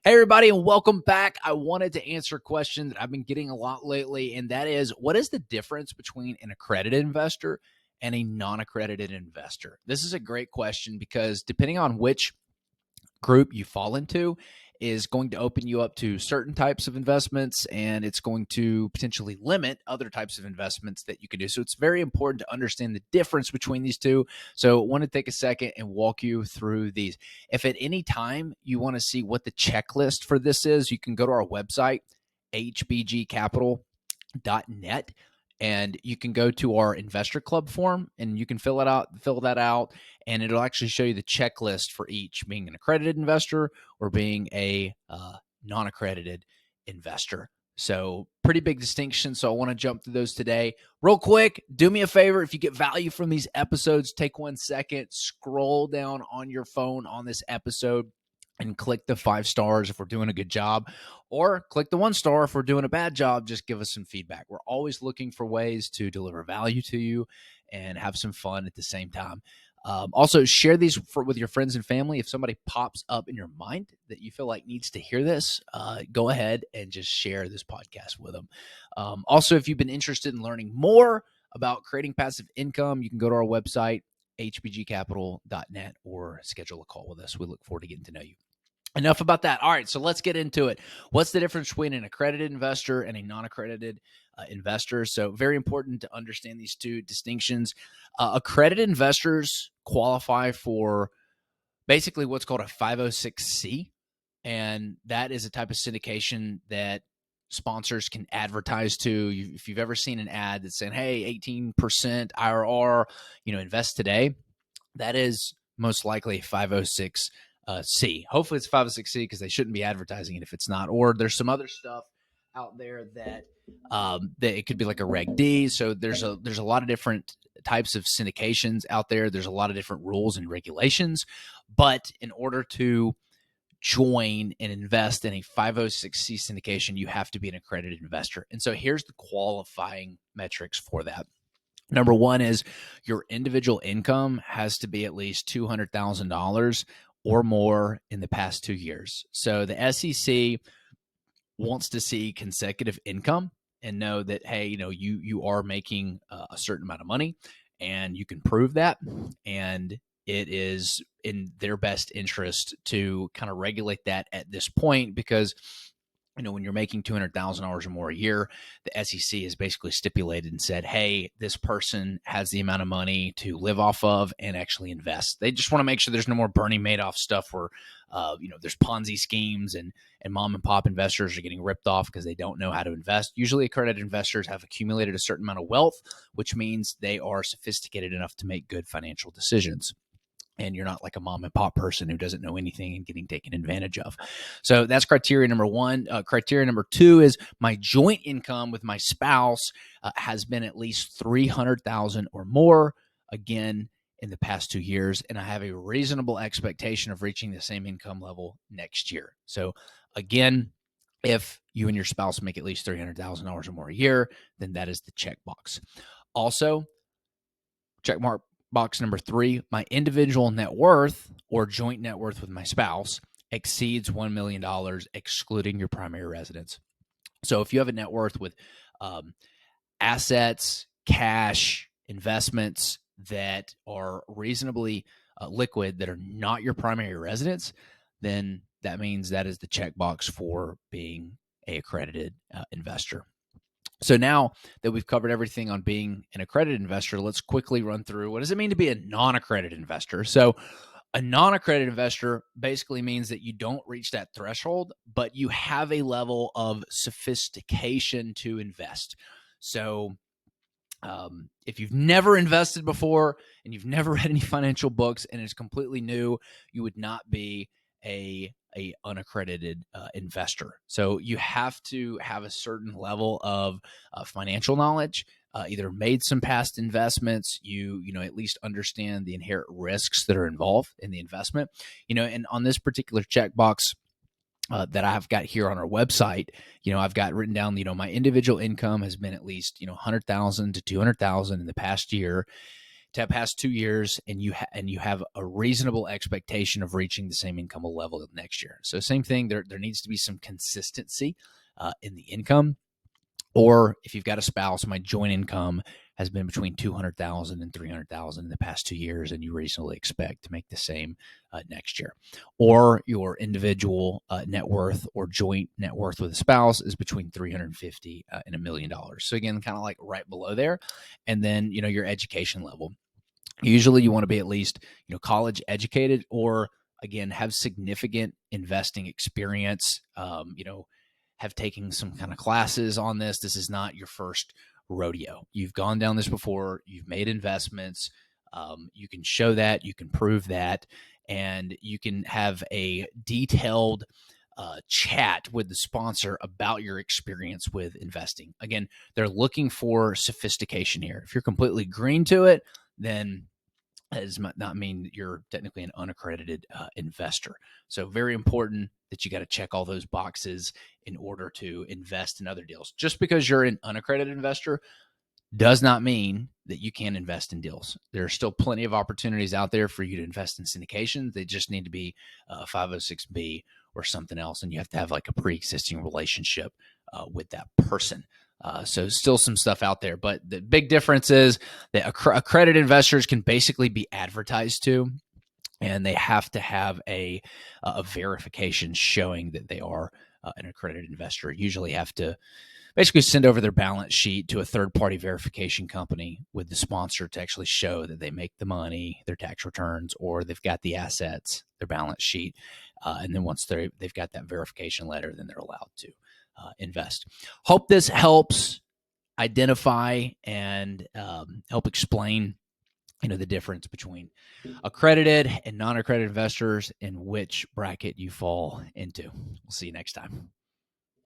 Hey, everybody, and welcome back. I wanted to answer a question that I've been getting a lot lately, and that is, what is the difference between an accredited investor and a non-accredited investor? This is a great question because depending on which group you fall into is going to open you up to certain types of investments, and it's going to potentially limit other types of investments that you can do. So it's very important to understand the difference between these two. So I want to take a second and walk you through these. If at any time you want to see what the checklist for this is, you can go to our website, hbgcapital.net. And you can go to our investor club form and you can fill that out, and it'll actually show you the checklist for each, being an accredited investor or being a non-accredited investor. So pretty big distinction. So I want to jump through those today. Real quick, do me a favor. If you get value from these episodes, take 1 second, scroll down on your phone on this episode and click the 5 stars if we're doing a good job, or click the 1 star if we're doing a bad job. Just give us some feedback. We're always looking for ways to deliver value to you and have some fun at the same time. Also, share these with your friends and family. If somebody pops up in your mind that you feel like needs to hear this, go ahead and just share this podcast with them. Also, if you've been interested in learning more about creating passive income, you can go to our website, hbgcapital.net, or schedule a call with us. We look forward to getting to know you. Enough about that. All right, so let's get into it. What's the difference between an accredited investor and a non-accredited investor? So very important to understand these two distinctions. Accredited investors qualify for basically what's called a 506c, and that is a type of syndication that sponsors can advertise to. If you've ever seen an ad that's saying, hey, 18% IRR, invest today, that is most likely a 506 C. Hopefully it's 506C because they shouldn't be advertising it if it's not. Or there's some other stuff out there that it could be like a Reg D. So there's a lot of different types of syndications out there. There's a lot of different rules and regulations. But in order to join and invest in a 506C syndication, you have to be an accredited investor. And so here's the qualifying metrics for that. Number one is your individual income has to be at least $200,000 or more in the past 2 years. So the SEC wants to see consecutive income and know that, hey, you are making a certain amount of money and you can prove that. And it is in their best interest to kind of regulate that at this point because when you're making $200,000 or more a year, the SEC has basically stipulated and said, hey, this person has the amount of money to live off of and actually invest. They just want to make sure there's no more Bernie Madoff stuff where, there's Ponzi schemes and mom and pop investors are getting ripped off because they don't know how to invest. Usually accredited investors have accumulated a certain amount of wealth, which means they are sophisticated enough to make good financial decisions. And you're not like a mom and pop person who doesn't know anything and getting taken advantage of. So that's criteria number one. Criteria number two is my joint income with my spouse has been at least $300,000 or more, again, in the past 2 years. And I have a reasonable expectation of reaching the same income level next year. So again, if you and your spouse make at least $300,000 or more a year, then that is the checkbox. Also, checkmark box number 3, my individual net worth or joint net worth with my spouse exceeds $1 million, excluding your primary residence. So if you have a net worth with assets, cash, investments that are reasonably liquid that are not your primary residence, then that means that is the checkbox for being an accredited investor. So now that we've covered everything on being an accredited investor, let's quickly run through what does it mean to be a non-accredited investor. So a non-accredited investor basically means that you don't reach that threshold, but you have a level of sophistication to invest. So if you've never invested before and you've never read any financial books and it's completely new, you would not be a unaccredited investor. So you have to have a certain level of financial knowledge, either made some past investments, you at least understand the inherent risks that are involved in the investment, and on this particular checkbox that I've got here on our website, I've got written down, my individual income has been at least, 100,000 to 200,000 in the past year. past 2 years, and you have a reasonable expectation of reaching the same income level next year. So same thing, there needs to be some consistency in the income. Or if you've got a spouse, my joint income has been between 200,000 and 300,000 in the past 2 years, and you reasonably expect to make the same next year. Or your individual net worth or joint net worth with a spouse is between 350 and $1 million. So again, kind of like right below there. And then, your education level. Usually you want to be at least, college educated, or again, have significant investing experience, have taken some kind of classes on this. This is not your first rodeo. You've gone down this before. You've made investments. You can show that. You can prove that. And you can have a detailed chat with the sponsor about your experience with investing. Again, they're looking for sophistication here. If you're completely green to it, then that does not mean you're technically an unaccredited investor. So very important that you got to check all those boxes in order to invest in other deals. Just because you're an unaccredited investor does not mean that you can't invest in deals. There are still plenty of opportunities out there for you to invest in syndications. They just need to be 506B or something else, and you have to have like a pre-existing relationship with that person. So still some stuff out there, but the big difference is that accredited investors can basically be advertised to, and they have to have a verification showing that they are an accredited investor. Usually have to basically send over their balance sheet to a third-party verification company with the sponsor to actually show that they make the money, their tax returns, or they've got the assets, their balance sheet. And then once they've got that verification letter, then they're allowed to invest. Hope this helps identify and help explain the difference between accredited and non-accredited investors and which bracket you fall into. We'll see you next time.